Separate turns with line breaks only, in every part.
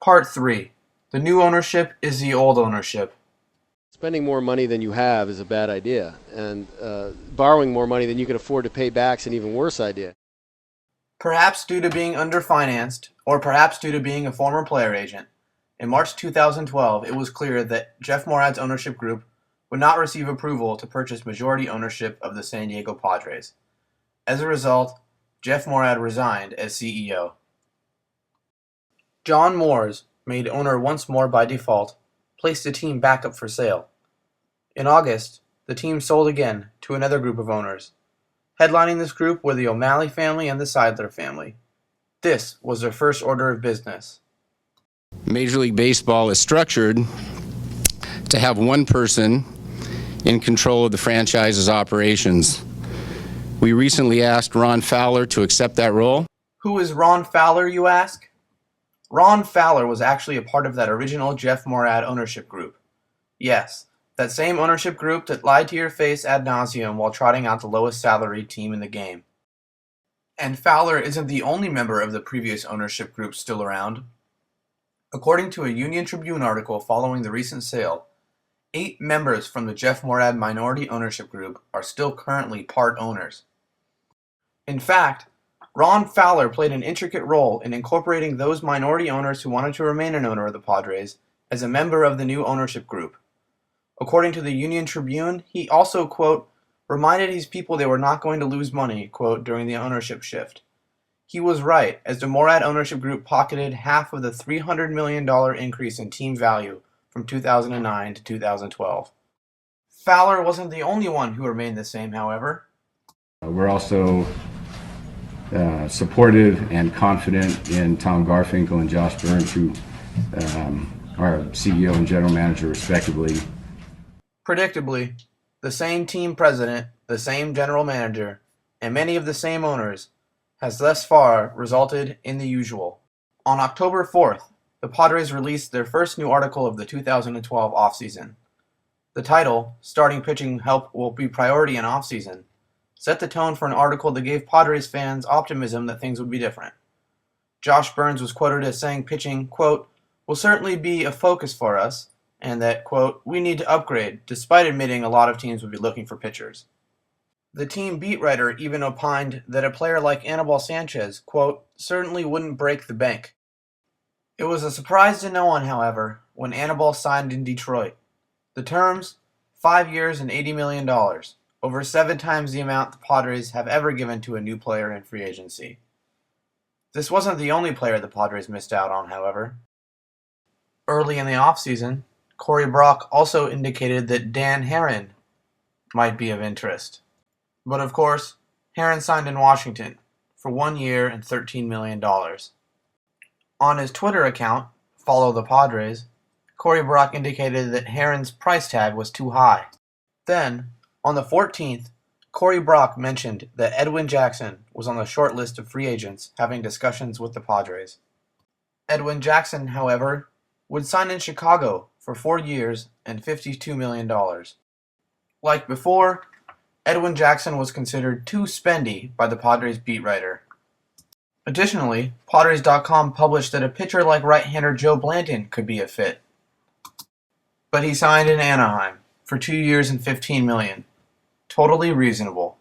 Part 3. The new ownership is the old ownership.
Spending more money than you have is a bad idea, and borrowing more money than you can afford to pay back is an even worse idea.
Perhaps due to being underfinanced, or perhaps due to being a former player agent, in March 2012 it was clear that Jeff Morad's ownership group would not receive approval to purchase majority ownership of the San Diego Padres. As a result, Jeff Morad resigned as CEO. John Moores, made owner once more by default, placed the team back up for sale. In August, the team sold again to another group of owners. Headlining this group were the O'Malley family and the Seidler family. This was their first order of business.
Major League Baseball is structured to have one person in control of the franchise's operations. We recently asked Ron Fowler to accept that role.
Who is Ron Fowler, you ask? Ron Fowler was actually a part of that original Jeff Morad ownership group. Yes, that same ownership group that lied to your face ad nauseum while trotting out the lowest salaried team in the game. And Fowler isn't the only member of the previous ownership group still around. According to a Union Tribune article following the recent sale, 8 members from the Jeff Morad minority ownership group are still currently part owners. In fact, Ron Fowler played an intricate role in incorporating those minority owners who wanted to remain an owner of the Padres as a member of the new ownership group. According to the Union Tribune, he also, quote, reminded his people they were not going to lose money, quote, during the ownership shift. He was right, as the Morad ownership group pocketed half of the $300 million increase in team value from 2009 to 2012. Fowler wasn't the only one who remained the same, however.
We're also supportive and confident in Tom Garfinkel and Josh Burns, who are CEO and general manager respectively.
Predictably, the same team president, the same general manager, and many of the same owners has thus far resulted in the usual. On October 4th, the Padres released their first new article of the 2012 offseason. The title, Starting Pitching Help Will Be Priority in Offseason, set the tone for an article that gave Padres fans optimism that things would be different. Josh Burns was quoted as saying pitching, quote, will certainly be a focus for us, and that, quote, we need to upgrade, despite admitting a lot of teams would be looking for pitchers. The team beat writer even opined that a player like Anibal Sanchez, quote, certainly wouldn't break the bank. It was a surprise to no one, however, when Anibal signed in Detroit. The terms, 5 years and $80 million, over 7 times the amount the Padres have ever given to a new player in free agency. This wasn't the only player the Padres missed out on, however. Early in the offseason, Corey Brock also indicated that Dan Herron might be of interest. But of course, Herron signed in Washington for 1 year and $13 million. On his Twitter account, Follow the Padres, Corey Brock indicated that Herron's price tag was too high. Then, on the 14th, Corey Brock mentioned that Edwin Jackson was on the short list of free agents having discussions with the Padres. Edwin Jackson, however, would sign in Chicago for 4 years and $52 million. Like before, Edwin Jackson was considered too spendy by the Padres beat writer. Additionally, Padres.com published that a pitcher like right-hander Joe Blanton could be a fit. But he signed in Anaheim for 2 years and $15 million. Totally reasonable.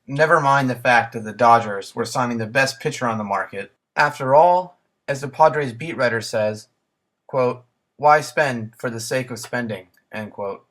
Never mind the fact that the Dodgers were signing the best pitcher on the market. After all, as the Padres beat writer says, quote, why spend for the sake of spending, end quote.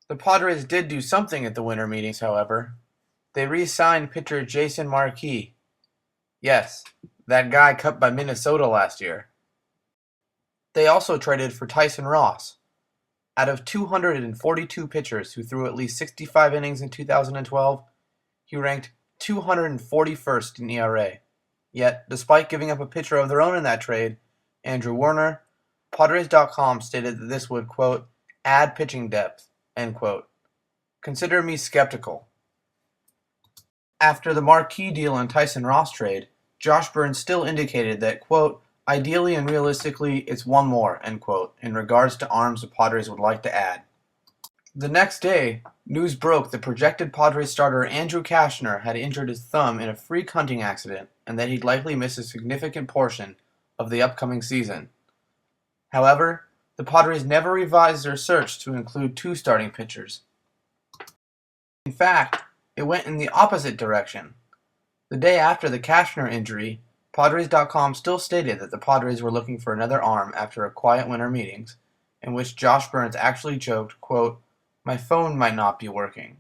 The Padres did do something at the winter meetings, however. They re-signed pitcher Jason Marquis. Yes, that guy cut by Minnesota last year. They also traded for Tyson Ross. Out of 242 pitchers who threw at least 65 innings in 2012, he ranked 241st in ERA. Yet, despite giving up a pitcher of their own in that trade, Andrew Werner, Padres.com stated that this would, quote, add pitching depth, end quote. Consider me skeptical. After the Marquis deal and Tyson Ross trade, Josh Burns still indicated that, quote, ideally and realistically, it's one more, end quote, in regards to arms the Padres would like to add. The next day, news broke that projected Padres starter Andrew Cashner had injured his thumb in a freak hunting accident and that he'd likely miss a significant portion of the upcoming season. However, the Padres never revised their search to include 2 starting pitchers. In fact, it went in the opposite direction. The day after the Cashner injury, Padres.com still stated that the Padres were looking for another arm after a quiet winter meetings, in which Josh Burns actually joked, quote, "My phone might not be working."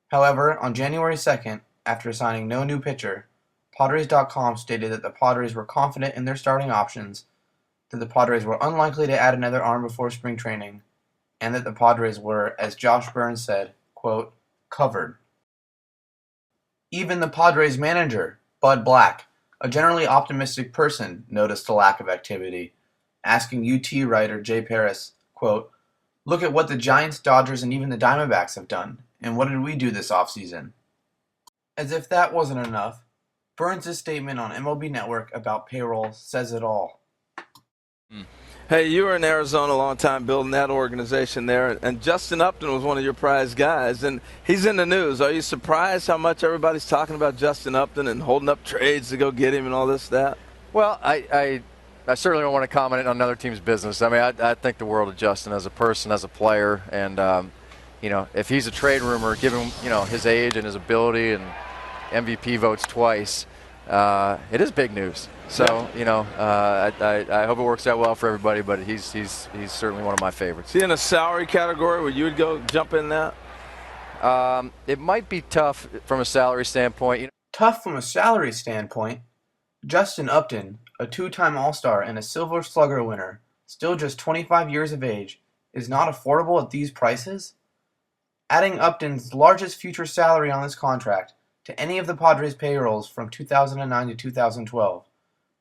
However, on January 2nd, after signing no new pitcher, Padres.com stated that the Padres were confident in their starting options, that the Padres were unlikely to add another arm before spring training, and that the Padres were, as Josh Burns said, quote, "covered." Even the Padres manager, Bud Black, a generally optimistic person, noticed the lack of activity, asking UT writer Jay Paris, quote, "Look at what the Giants, Dodgers, and even the Diamondbacks have done, and what did we do this offseason?" As if that wasn't enough, Burns' statement on MLB Network about payroll says it all.
Hey, you were in Arizona a long time building that organization there, and Justin Upton was one of your prize guys, and he's in the news. Are you surprised how much everybody's talking about Justin Upton and holding up trades to go get him and all this, that?
Well, I certainly don't want to comment on another team's business. I mean, I think the world of Justin as a person, as a player, and, if he's a trade rumor, given, his age and his ability and MVP votes twice, it is big news. So, I hope it works out well for everybody, but he's certainly one of my favorites.
Is he in a salary category where you would go jump in that?
It might be tough from a salary standpoint.
Tough from a salary standpoint? Justin Upton, a 2-time All-Star and a Silver Slugger winner, still just 25 years of age, is not affordable at these prices? Adding Upton's largest future salary on this contract to any of the Padres' payrolls from 2009 to 2012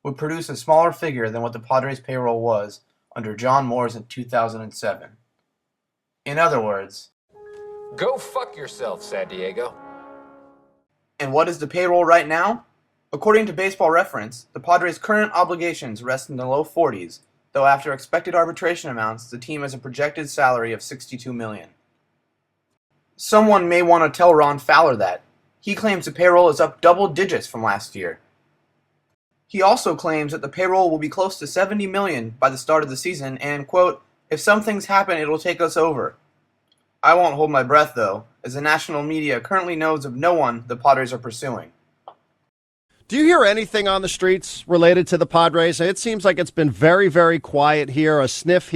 would produce a smaller figure than what the Padres' payroll was under John Moore's in 2007. In other words,
go fuck yourself, San Diego.
And what is the payroll right now? According to Baseball Reference, the Padres' current obligations rest in the low 40s, though after expected arbitration amounts, the team has a projected salary of $62 million. Someone may want to tell Ron Fowler that. He claims the payroll is up double digits from last year. He also claims that the payroll will be close to $70 million by the start of the season and, quote, "If some things happen, it'll take us over." I won't hold my breath, though, as the national media currently knows of no one the Padres are pursuing.
Do you hear anything on the streets related to the Padres? It seems like it's been very, very quiet here, a sniff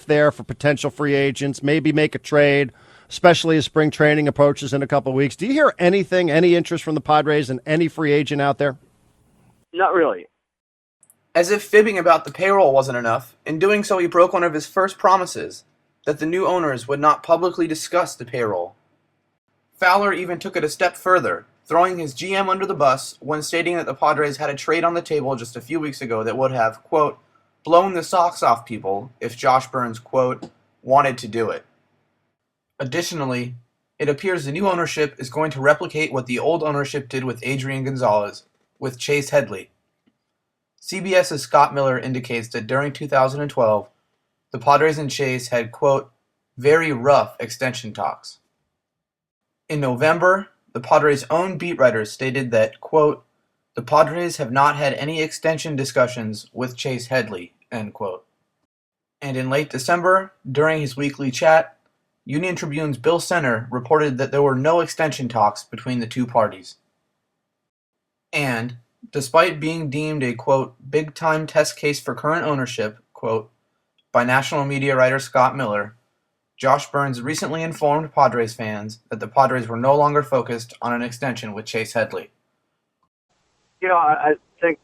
there for potential free agents, maybe make a trade, especially as spring training approaches in a couple of weeks. Do you hear anything, any interest from the Padres and any free agent out there?
Not really.
As if fibbing about the payroll wasn't enough, in doing so he broke one of his first promises, that the new owners would not publicly discuss the payroll. Fowler even took it a step further, throwing his GM under the bus when stating that the Padres had a trade on the table just a few weeks ago that would have, quote, "blown the socks off people" if Josh Burns, quote, "wanted to do it." Additionally, it appears the new ownership is going to replicate what the old ownership did with Adrian Gonzalez, with Chase Headley. CBS's Scott Miller indicates that during 2012, the Padres and Chase had, quote, "very rough extension talks." In November, the Padres' own beat writers stated that, quote, "the Padres have not had any extension discussions with Chase Headley," end quote. And in late December, during his weekly chat, Union Tribune's Bill Center reported that there were no extension talks between the two parties. And, despite being deemed a, quote, "big-time test case for current ownership," quote, by national media writer Scott Miller, Josh Burns recently informed Padres fans that the Padres were no longer focused on an extension with Chase Headley.
I think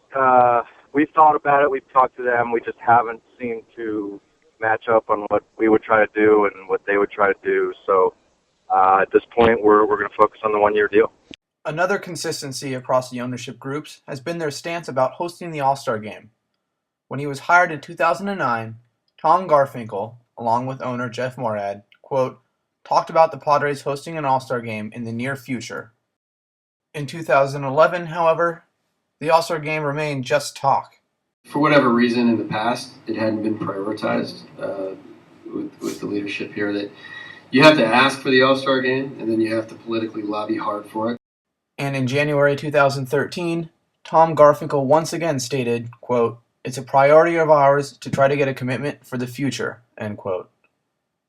we've thought about it. We've talked to them. We just haven't seemed to match up on what we would try to do and what they would try to do. So at this point, we're going to focus on the one-year deal.
Another consistency across the ownership groups has been their stance about hosting the All-Star Game. When he was hired in 2009, Tom Garfinkel, along with owner Jeff Morad, quote, talked about the Padres hosting an All-Star Game in the near future. In 2011, however, the All-Star Game remained just talk.
For whatever reason in the past, it hadn't been prioritized with the leadership here that you have to ask for the All-Star Game and then you have to politically lobby hard for it.
And in January 2013, Tom Garfinkel once again stated, quote, It's a priority of ours to try to get a commitment for the future, end quote.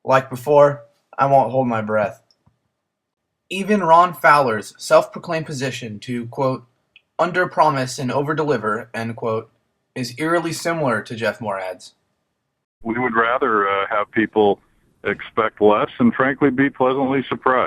Like before, I won't hold my breath. Even Ron Fowler's self-proclaimed position to, quote, under-promise and over-deliver, end quote, is eerily similar to Jeff Morad's.
We would rather have people expect less and frankly be pleasantly surprised.